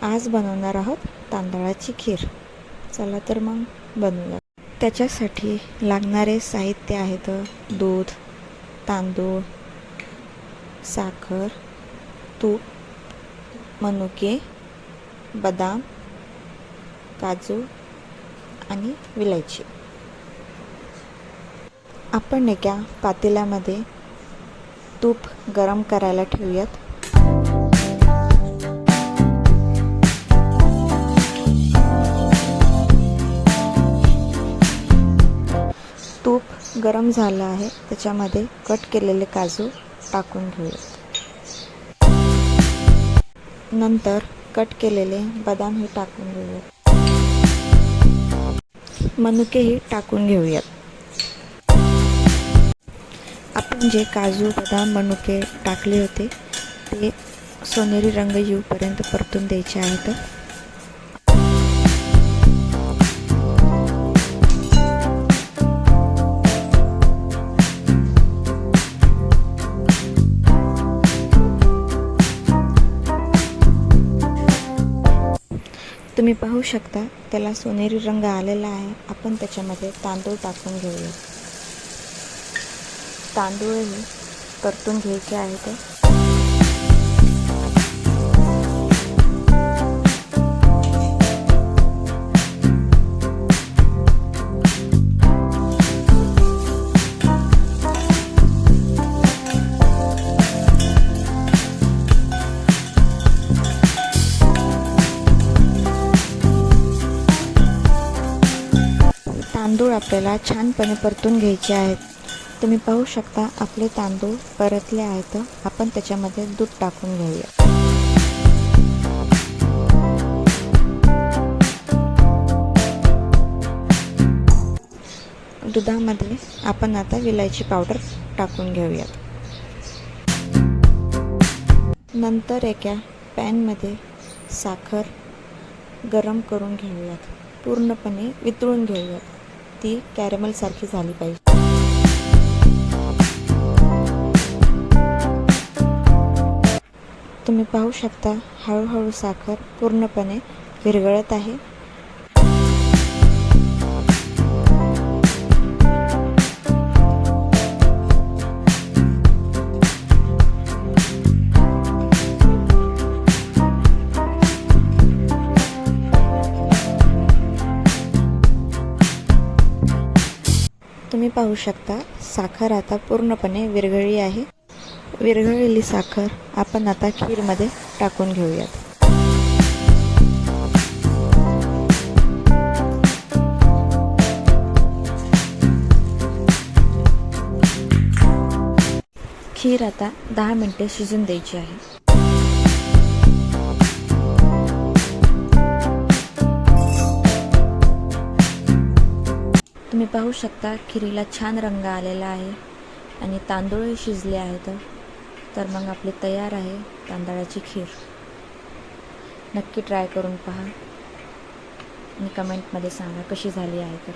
आज बनवणार आहोत तांदळाची खीर. चला तर मग बनवूया. त्याच्यासाठी लागणारे साहित्य आहेत दूध, तांदूळ, साखर, तूप, मनुके, बदाम, काजू आणि विलायची. आपण एका पातेल्यामध्ये तूप गरम करायला ठेवूयात. तूप गरम झालं आहे, त्याच्यामध्ये कट केलेले काजू टाकून घेऊयात. नंतर कट केलेले बदामही टाकून घेऊयात. मनुकेही टाकून घेऊयात. आपण जे काजू, बदाम, मनुके टाकले होते ते सोनेरी रंग येऊपर्यंत परतून द्यायचे आहेत. तुम्ही पाहू शकता त्याला सोनेरी रंग आलेला आहे. आपण त्याच्यामध्ये तांदूळ टाकून घेऊया. तांदूळही परतून घ्यायचे आहेत. तांदूळ आपल्याला छानपणे परतून घ्यायचे आहेत. तुम्ही पाहू शकता आपले तांदूळ परतले आहेत. आपण त्याच्यामध्ये दूध टाकून घेऊया. दुधामध्ये आपण आता विलायची पावडर टाकून घेऊयात. नंतर एका पॅनमध्ये साखर गरम करून घेऊयात. पूर्णपणे वितळून घेऊयात. ती कॅरमल सारखी झाली पाहिजे. तुम्ही पाहू शकता हळूहळू साखर पूर्णपणे विरघळत आहे. तुम्ही पाहू शकता साखर आता पूर्णपणे विरघळली आहे. विरघळलेली साखर आपण आता खीरमध्ये टाकून घेऊयात. खीर आता 10 मिनिटे शिजून द्यायची आहे. तुम्ही पाहू शकता खिरीला छान रंग आलेला आहे आणि तांदूळही शिजले आहेत. तर मग आपली तयार आहे तांदळाची खीर. नक्की ट्राय करून पहा आणि कमेंटमध्ये सांगा कशी झाली आहे तर.